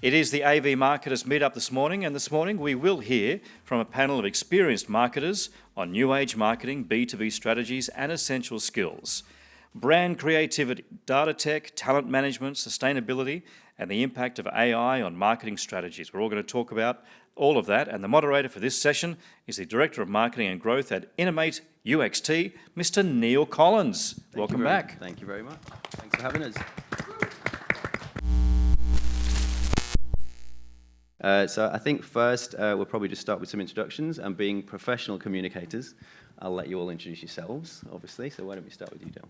It is the AV Marketers Meetup this morning, and this morning we will hear from a panel of experienced marketers on new age marketing, B2B strategies and essential skills. Brand creativity, data tech, talent management, sustainability and the impact of AI on marketing strategies. We're all going to talk about all of that, and the moderator for this session is the Director of Marketing and Growth at InnomateUXT, Mr. Neil Collins. Welcome back. Thank you very much. Thanks for having us. So I think first we'll probably just start with some introductions, and being professional communicators, I'll let you all introduce yourselves, obviously. So why don't we start with you, Dale?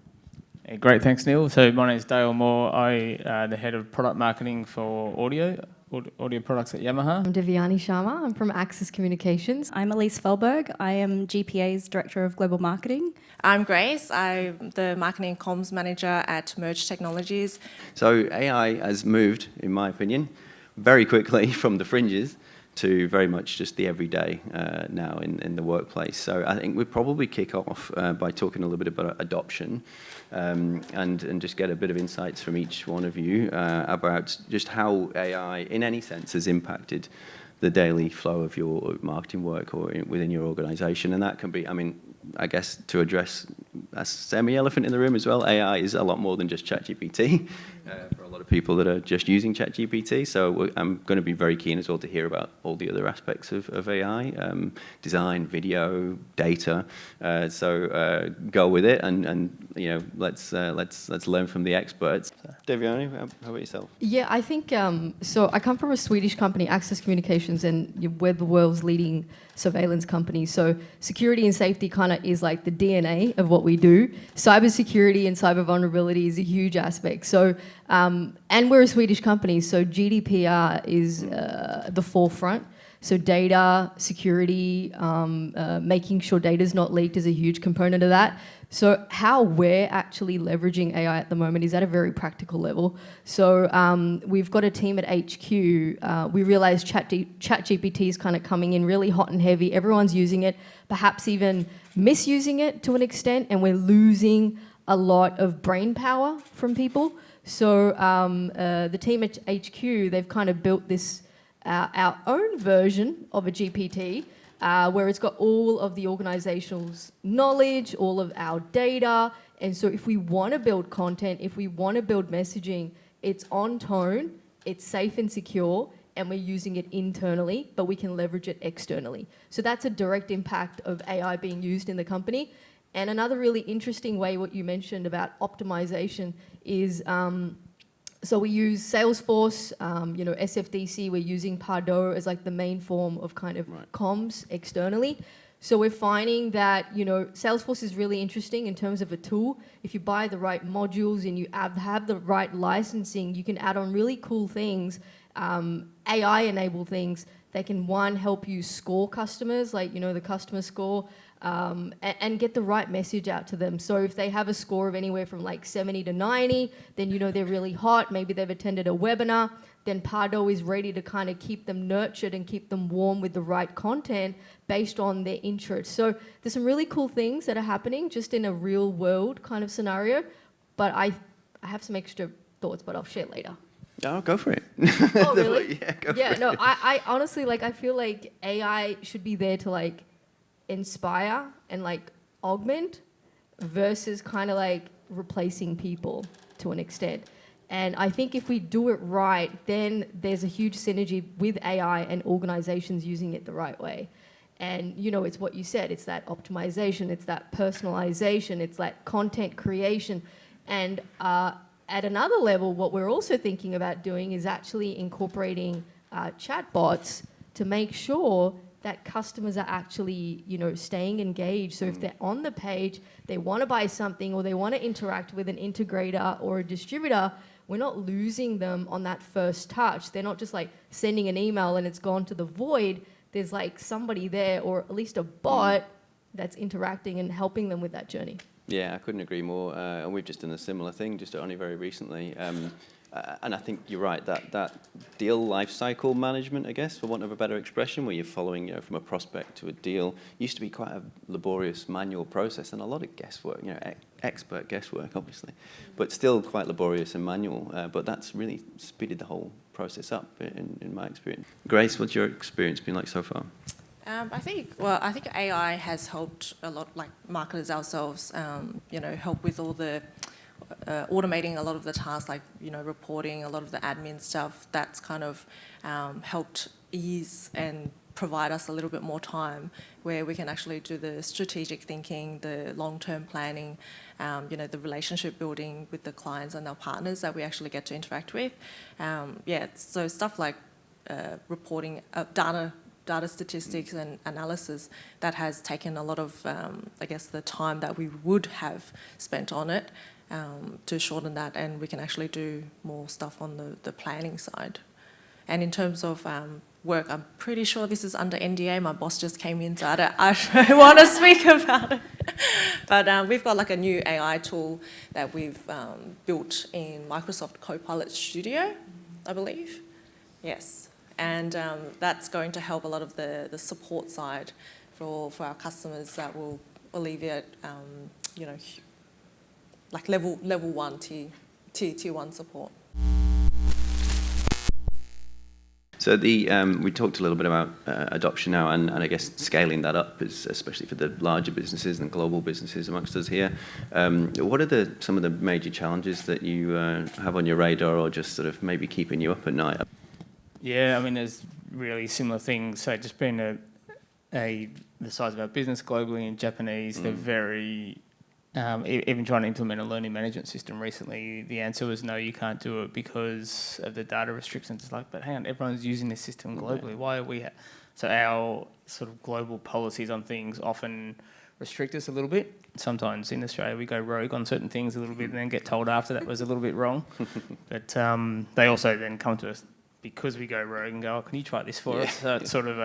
Yeah, great, thanks Neil. So my name is Dale Moore. I'm the head of product marketing for audio products at Yamaha. I'm Devyani Sharma. I'm from Axis Communications. I'm Ellesse Fehlberg. I am GPA's Director of Global Marketing. I'm Grace. I'm the Marketing and Comms Manager at Merge Technologies. So AI has moved, in my opinion, very quickly from the fringes to very much just the everyday now in the workplace. So I think we'd probably kick off by talking a little bit about adoption and just get a bit of insights from each one of you about just how AI, in any sense, has impacted the daily flow of your marketing work or within your organization. And that can be, I mean, I guess to address a semi-elephant in the room as well, AI is a lot more than just ChatGPT for a lot of people that are just using ChatGPT. So I'm going to be very keen as well to hear about all the other aspects of AI, design, video, data. So go with it, and you know, let's learn from the experts. Devyani, how about yourself? Yeah, I think so. I come from a Swedish company, Axis Communications, and we're the world's leading surveillance company. So security and safety kind of is like the DNA of what we do. Cybersecurity and cyber vulnerability is a huge aspect. So and we're a Swedish company, so GDPR is the forefront. So data security, making sure data is not leaked is a huge component of that. So how we're actually leveraging AI at the moment is at a very practical level. So we've got a team at HQ. We realize ChatGPT is kind of coming in really hot and heavy. Everyone's using it, perhaps even misusing it to an extent, and we're losing a lot of brain power from people. So the team at HQ, they've kind of built this our own version of a GPT, where it's got all of the organization's knowledge, all of our data. And so if we want to build content, if we want to build messaging, it's on tone, it's safe and secure, and we're using it internally, but we can leverage it externally. So that's a direct impact of AI being used in the company. And another really interesting way, what you mentioned about optimization is, so we use Salesforce, SFDC, we're using Pardot as like the main form of kind of comms externally. So we're finding that, Salesforce is really interesting in terms of a tool. If you buy the right modules and you have the right licensing, you can add on really cool things, AI-enabled things. They can, one, help you score customers, like, the customer score, and get the right message out to them. So if they have a score of anywhere from like 70 to 90, then they're really hot, maybe they've attended a webinar, then Pardo is ready to kind of keep them nurtured and keep them warm with the right content based on their interests. So there's some really cool things that are happening just in a real world kind of scenario, but I have some extra thoughts, but I'll share later. Oh, go for it. Oh, really? Yeah, go for it. No, I honestly, I feel like AI should be there to inspire and augment versus kind of replacing people to an extent. And I think if we do it right, then there's a huge synergy with AI and organizations using it the right way. And it's what you said, it's that optimization, it's that personalization, it's that content creation. And at another level, what we're also thinking about doing is actually incorporating chatbots to make sure that customers are actually, staying engaged. So if they're on the page, they want to buy something or they want to interact with an integrator or a distributor, we're not losing them on that first touch. They're not just sending an email and it's gone to the void. There's somebody there, or at least a bot that's interacting and helping them with that journey. Yeah, I couldn't agree more. And we've just done a similar thing, just only very recently. And I think you're right, that deal life cycle management, I guess, for want of a better expression, where you're following from a prospect to a deal, used to be quite a laborious manual process and a lot of guesswork, expert guesswork, obviously, but still quite laborious and manual. But that's really speeded the whole process up, in my experience. Grace, what's your experience been like so far? I think AI has helped a lot, like marketers ourselves, help with all the automating a lot of the tasks, like, reporting, a lot of the admin stuff. That's kind of helped ease and provide us a little bit more time where we can actually do the strategic thinking, the long-term planning, the relationship building with the clients and our partners that we actually get to interact with. So stuff like reporting, data statistics and analysis, that has taken a lot of, the time that we would have spent on it to shorten that, and we can actually do more stuff on the planning side. And in terms of work, I'm pretty sure this is under NDA. My boss just came in, so I don't want to speak about it. But we've got like a new AI tool that we've built in Microsoft Copilot Studio, I believe. Yes. And that's going to help a lot of the support side for our customers. That will alleviate, like level 1, tier 1 support. So we talked a little bit about adoption now, and I guess scaling that up, especially for the larger businesses and global businesses amongst us here. What are some of the major challenges that you have on your radar, or just sort of maybe keeping you up at night? Yeah, I mean, there's really similar things. So just being the size of our business globally in Japanese, they're very... even trying to implement a learning management system recently, the answer was no, you can't do it because of the data restrictions. It's like, but hang on, everyone's using this system globally. Why are we... So our sort of global policies on things often restrict us a little bit. Sometimes in Australia we go rogue on certain things a little bit and then get told after that was a little bit wrong. But they also then come to us because we go rogue and go, oh, can you try this for us? So it's sort of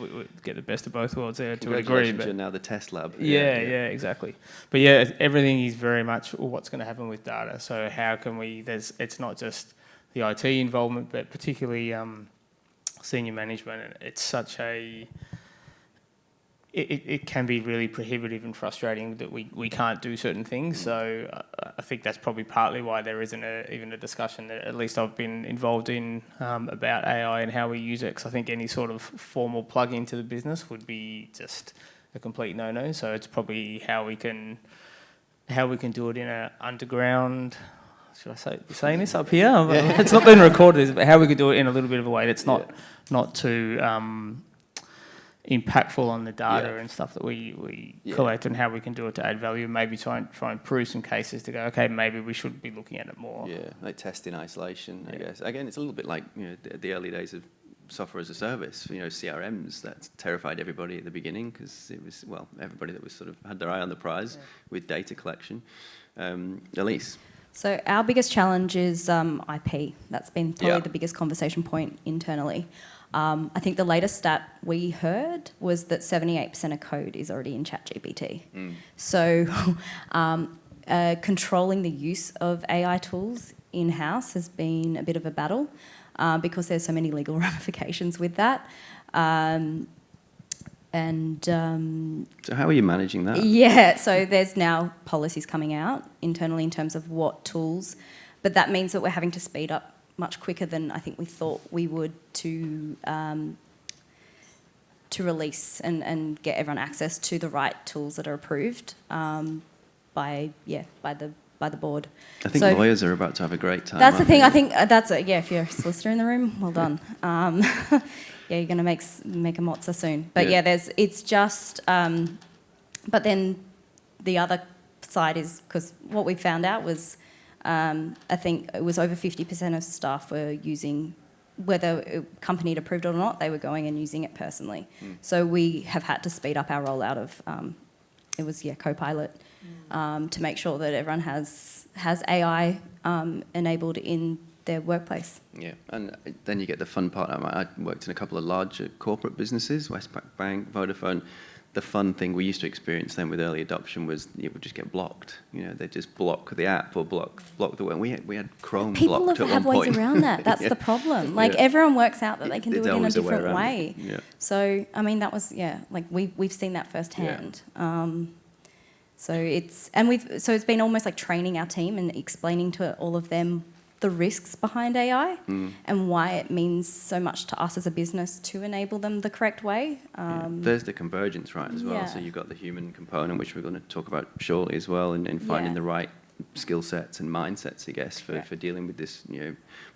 we get the best of both worlds there to a degree. But you're now the test lab. Yeah, exactly. But yeah, everything is very much what's going to happen with data. So how can we? It's not just the IT involvement, but particularly senior management. It's such a... It can be really prohibitive and frustrating that we can't do certain things. So I think that's probably partly why there isn't even a discussion that at least I've been involved in about AI and how we use it. Because I think any sort of formal plug into the business would be just a complete no-no. So it's probably how we can do it in an underground... Should I be saying this up here? It's not been recorded, but how we could do it in a little bit of a way that's not too... impactful on the data and stuff that we collect, and how we can do it to add value. Maybe try and prove some cases to go, okay, maybe we should be looking at it more. Yeah, like test in isolation, I guess. Again, it's a little bit like the early days of software as a service. CRMs, that terrified everybody at the beginning because it was, everybody that was sort of had their eye on the prize with data collection. Ellesse. So our biggest challenge is IP. That's been probably the biggest conversation point internally. I think the latest stat we heard was that 78% of code is already in ChatGPT. So controlling the use of AI tools in-house has been a bit of a battle because there's so many legal ramifications with that. So how are you managing that? Yeah, so there's now policies coming out internally in terms of what tools, but that means that we're having to speed up much quicker than I think we thought we would to release and get everyone access to the right tools that are approved by the board. I think lawyers are about to have a great time. That's the thing. I think that's it. Yeah, if you're a solicitor in the room, well done. You're going to make a mozza soon. But it's just. But then the other side is because what we found out was. I think it was over 50% of staff were using, whether a company had approved it or not, they were going and using it personally. So we have had to speed up our rollout of, Copilot, to make sure that everyone has AI enabled in their workplace. Yeah, and then you get the fun part. I worked in a couple of larger corporate businesses, Westpac Bank, Vodafone. The fun thing we used to experience then with early adoption was it would just get blocked. They'd just block the app or block the way. We had Chrome blocked at one point. People have ways around that. That's the problem. Everyone works out that they can do it in a different way. Yeah. So I mean that was we've seen that firsthand. So it's been almost like training our team and explaining to all of them the risks behind AI and why it means so much to us as a business to enable them the correct way. There's the convergence, right, as well. Yeah. So you've got the human component, which we're going to talk about shortly as well, and finding Yeah. the right skill sets and mindsets, I guess, for, Correct. for dealing with this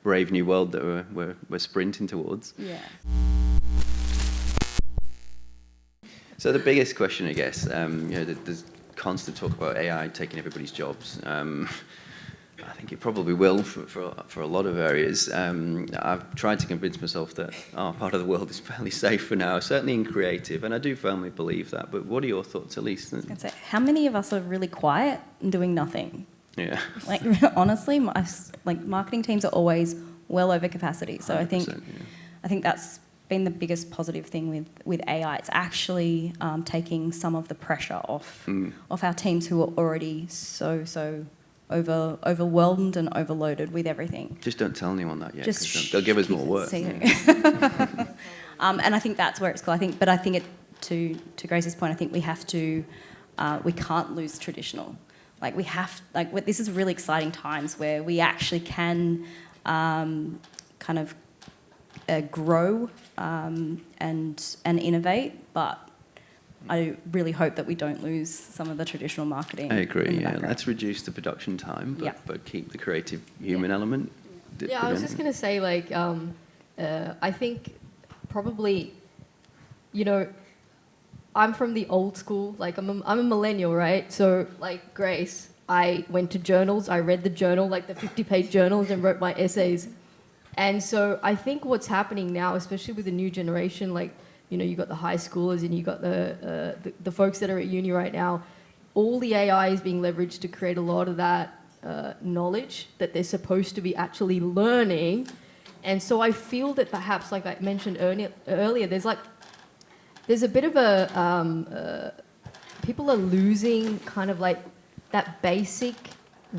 brave new world that we're sprinting towards. Yeah. So the biggest question, I guess, there's constant talk about AI taking everybody's jobs. I think it probably will for a lot of areas. I've tried to convince myself that our part of the world is fairly safe for now, certainly in creative, and I do firmly believe that. But what are your thoughts, Ellesse? I'd say, how many of us are really quiet and doing nothing? Yeah. Like, honestly, marketing teams are always well over capacity. So I think 100%, I think that's been the biggest positive thing with AI. It's actually taking some of the pressure off our teams who are already so overwhelmed and overloaded with everything. Just don't tell anyone that yet, Just because they'll give us keep more it work. secret. And I think that's where it's cool. I think to Grace's point, I think we have to, we can't lose traditional. This is really exciting times where we actually can kind of grow and innovate, but I really hope that we don't lose some of the traditional marketing. I agree, in the yeah. background. Let's reduce the production time, but, Yeah. but keep the creative human element. Yeah, I was just going to say, like, I think probably, I'm from the old school. Like, I'm a millennial, right? So, like, Grace, I went to journals. I read the journal, like the 50-page journals, and wrote my essays. And so I think what's happening now, especially with the new generation, like, you got the high schoolers and you got the folks that are at uni right now, all the AI is being leveraged to create a lot of that knowledge that they're supposed to be actually learning. And so I feel that perhaps, like I mentioned earlier, there's a bit of people are losing kind of like that basic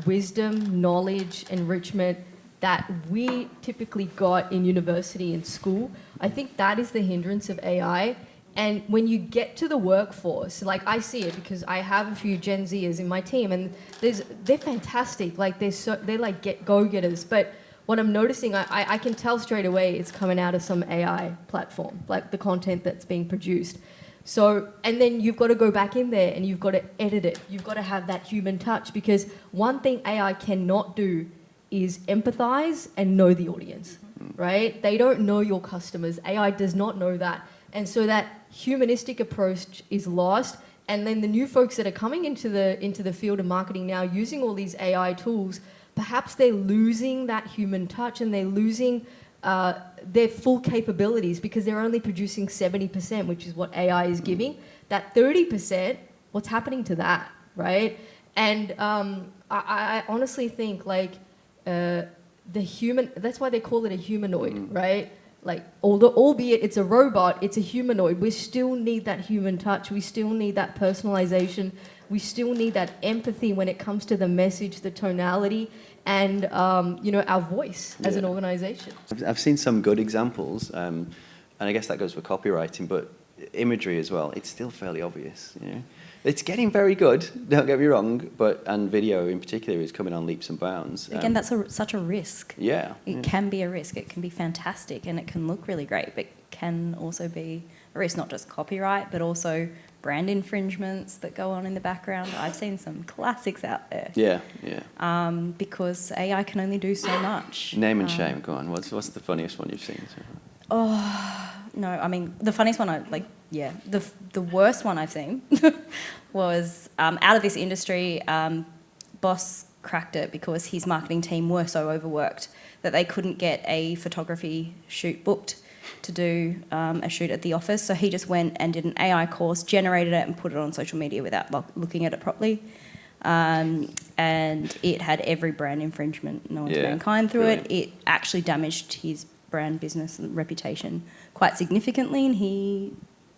wisdom, knowledge, enrichment that we typically got in university and school. I think that is the hindrance of AI. And when you get to the workforce, like I see it because I have a few Gen Zers in my team, and they're fantastic. Like they're like go-getters. But what I'm noticing, I can tell straight away it's coming out of some AI platform, like the content that's being produced. So, and then you've got to go back in there and you've got to edit it. You've got to have that human touch, because one thing AI cannot do is empathize and know the audience, right? They don't know your customers. AI does not know that. And so that humanistic approach is lost. And then the new folks that are coming into the field of marketing now using all these AI tools, perhaps they're losing that human touch and they're losing their full capabilities because they're only producing 70%, which is what AI is giving. That 30%, what's happening to that, right? And I honestly think like the human, that's why they call it a humanoid, right? Like, albeit it's a robot, it's a humanoid. We still need that human touch. We still need that personalization. We still need that empathy when it comes to the message, the tonality, and our voice as an organization. I've seen some good examples, and I guess that goes for copywriting, but imagery as well. It's still fairly obvious. It's getting very good. Don't get me wrong, and video in particular is coming on leaps and bounds. Again, that's such a risk. Yeah, It can be a risk. It can be fantastic and it can look really great, but can also be a risk, not just copyright, but also brand infringements that go on in the background. I've seen some classics out there. Yeah. Because AI can only do so much. Name and shame. Go on. What's the funniest one you've seen? No, I mean, the funniest one, the worst one I've seen was out of this industry, boss cracked it because his marketing team were so overworked that they couldn't get a photography shoot booked to do a shoot at the office. So he just went and did an AI course, generated it and put it on social media without looking at it properly. And it had every brand infringement known to mankind through it. It actually damaged his brand business and reputation quite significantly, and he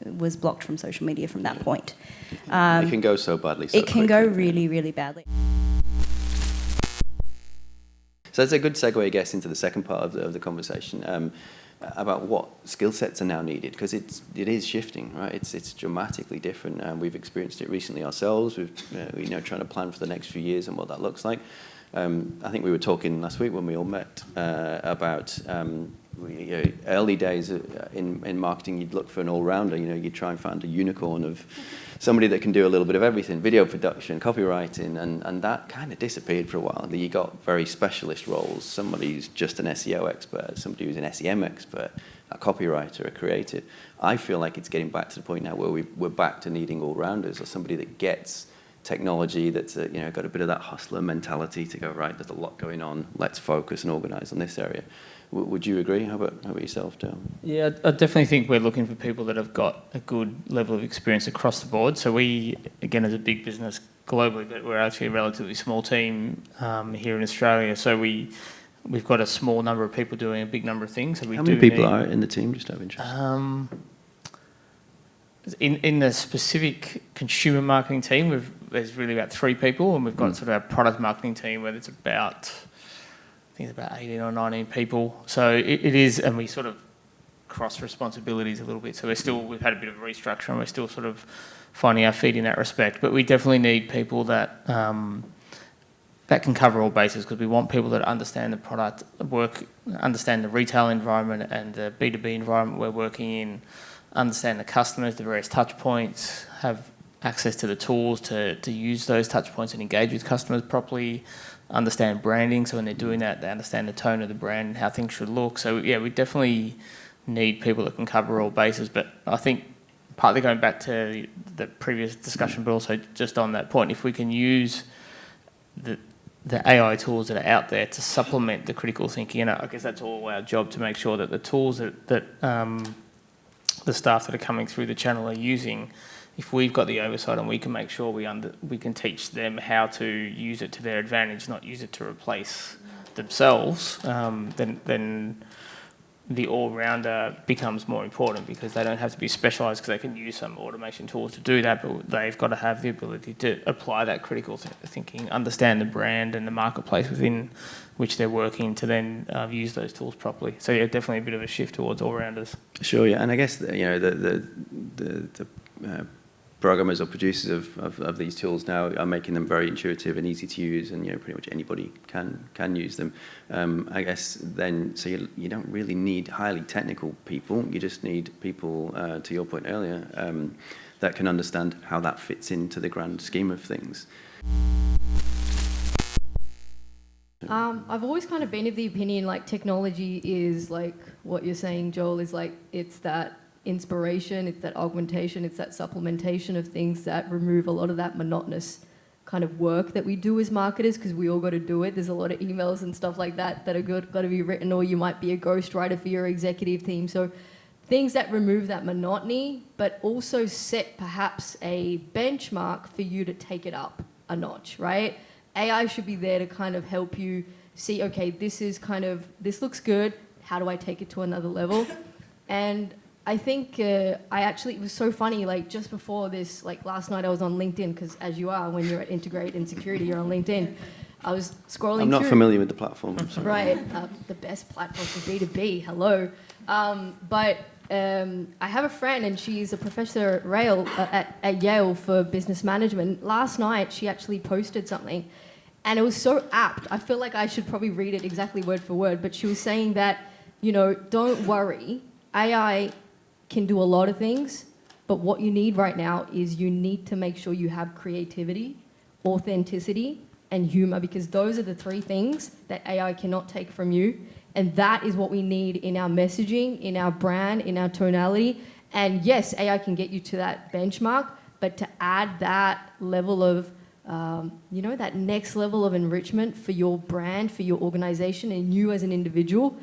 was blocked from social media from that point. It can go so badly. It can go really, really badly. So that's a good segue, I guess, into the second part of the conversation about what skill sets are now needed, because it is shifting, right? It's dramatically different. We've experienced it recently ourselves. We're trying to plan for the next few years and what that looks like. I think we were talking last week when we all met about early days in marketing. You'd look for an all-rounder. You'd try and find a unicorn of somebody that can do a little bit of everything: video production, copywriting, and that kind of disappeared for a while. You got very specialist roles. Somebody who's just an SEO expert, somebody who's an SEM expert, a copywriter, a creative. I feel like it's getting back to the point now where we're back to needing all-rounders, or somebody that gets technology, that's got a bit of that hustler mentality to go, right, there's a lot going on, let's focus and organise on this area. Would you agree? How about yourself, Dale? Yeah, I definitely think we're looking for people that have got a good level of experience across the board. So we, again, as a big business globally, but we're actually a relatively small team here in Australia. So we've got a small number of people doing a big number of things. So How many people are in the team, just out of interest? In the specific consumer marketing team, there's really about 3 people, and we've got sort of our product marketing team where it's about, I think it's about 18 or 19 people. So it is, and we sort of cross responsibilities a little bit. So we've had a bit of a restructure, and we're still sort of finding our feet in that respect. But we definitely need people that that can cover all bases, because we want people that understand the product, understand the retail environment and the B2B environment we're working in, understand the customers, the various touch points, have access to the tools to use those touch points and engage with customers properly, understand branding, so when they're doing that, they understand the tone of the brand and how things should look. So yeah, we definitely need people that can cover all bases. But I think partly going back to the previous discussion, but also just on that point, if we can use the AI tools that are out there to supplement the critical thinking, and I guess that's all our job, to make sure that the tools that the staff that are coming through the channel are using, if we've got the oversight and we can make sure we can teach them how to use it to their advantage, not use it to replace themselves, then the all-rounder becomes more important, because they don't have to be specialised, because they can use some automation tools to do that, but they've got to have the ability to apply that critical thinking, understand the brand and the marketplace within which they're working, to then use those tools properly. So yeah, definitely a bit of a shift towards all-rounders. Sure, yeah, and I guess the programmers or producers of these tools now are making them very intuitive and easy to use, and pretty much anybody can use them. I guess then, so you don't really need highly technical people. You just need people, to your point earlier, that can understand how that fits into the grand scheme of things. I've always kind of been of the opinion, like, technology is like what you're saying, Joel, is like, it's that inspiration, it's that augmentation, it's that supplementation of things that remove a lot of that monotonous kind of work that we do as marketers, because we all got to do it. There's a lot of emails and stuff like that that are got to be written, or you might be a ghostwriter for your executive team. So things that remove that monotony, but also set perhaps a benchmark for you to take it up a notch, right? AI should be there to kind of help you see, okay, this looks good. How do I take it to another level? And I think it was so funny, like just before this, like last night I was on LinkedIn, because as you are, when you're at Integrate and Security, you're on LinkedIn. I was scrolling I'm not through. familiar with the platform. I'm sorry. Right, the best platform for B2B, hello. But I have a friend, and she's a professor at Yale for business management. Last night, she actually posted something, and it was so apt. I feel like I should probably read it exactly word for word, but she was saying that, don't worry, AI can do a lot of things, but what you need right now is you need to make sure you have creativity, authenticity, and humor, because those are the 3 things that AI cannot take from you. And that is what we need in our messaging, in our brand, in our tonality. And yes, AI can get you to that benchmark, but to add that level of, that next level of enrichment for your brand, for your organization, and you as an individual,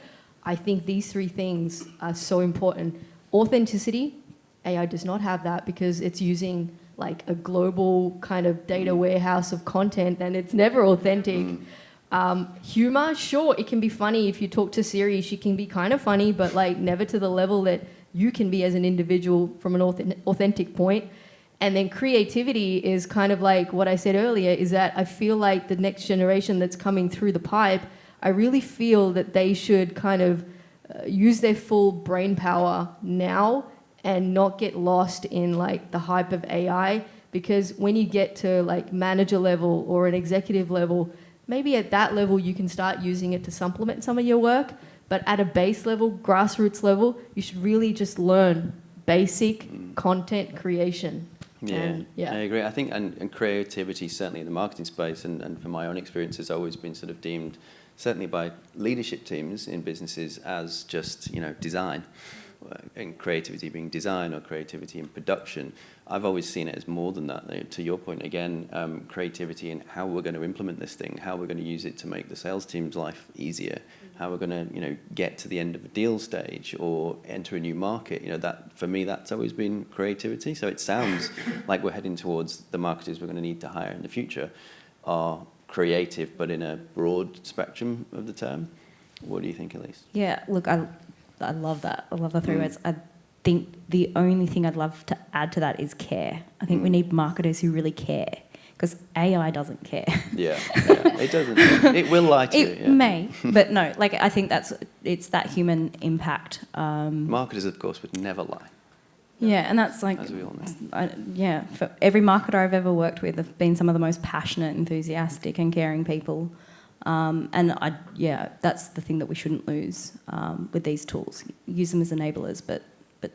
I think these 3 things are so important. Authenticity, AI does not have that, because it's using like a global kind of data warehouse of content, and it's never authentic. Humor, sure, it can be funny. If you talk to Siri, she can be kind of funny, but like never to the level that you can be as an individual from an authentic point. And then creativity is kind of like what I said earlier, is that I feel like the next generation that's coming through the pipe, I really feel that they should kind of use their full brain power now and not get lost in like the hype of AI, because when you get to like manager level or an executive level, maybe at that level you can start using it to supplement some of your work. But at a base level, grassroots level, you should really just learn basic content creation. Yeah, yeah, I agree. I think, and creativity, certainly in the marketing space, and from my own experience, has always been sort of deemed, certainly by leadership teams in businesses, as just, design, and creativity being design or creativity in production. I've always seen it as more than that. To your point again, creativity in how we're going to implement this thing, how we're going to use it to make the sales team's life easier, how we're going to, get to the end of a deal stage or enter a new market. That for me, that's always been creativity. So it sounds like we're heading towards the marketers we're going to need to hire in the future are creative, but in a broad spectrum of the term. What do you think, Ellesse? Yeah, look, I love that. I love the three words. I think the only thing I'd love to add to that is care. I think we need marketers who really care, because AI doesn't care. Yeah, it doesn't. It will lie to you. It may, but no. I think it's that human impact. Marketers, of course, would never lie. Yeah, and that's as we all know. For every marketer I've ever worked with, have been some of the most passionate, enthusiastic, and caring people. That's the thing that we shouldn't lose with these tools. Use them as enablers, but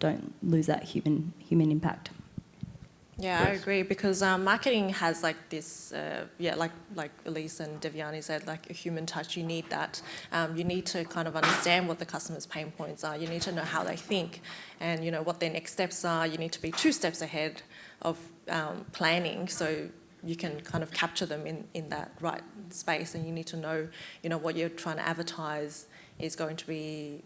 don't lose that human impact. Yeah, I agree, because marketing has this, like Ellesse and Devyani said, a human touch. You need that. You need to kind of understand what the customer's pain points are. You need to know how they think, and what their next steps are. You need to be 2 steps ahead of planning, so you can kind of capture them in that right space, and you need to know, what you're trying to advertise is going to be,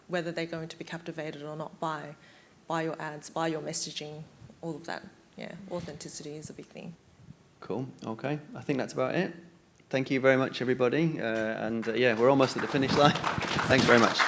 whether they're going to be captivated or not by your ads, by your messaging, all of that. Yeah, authenticity is a big thing. Cool. Okay, I think that's about it. Thank you very much, everybody. We're almost at the finish line. Thanks very much.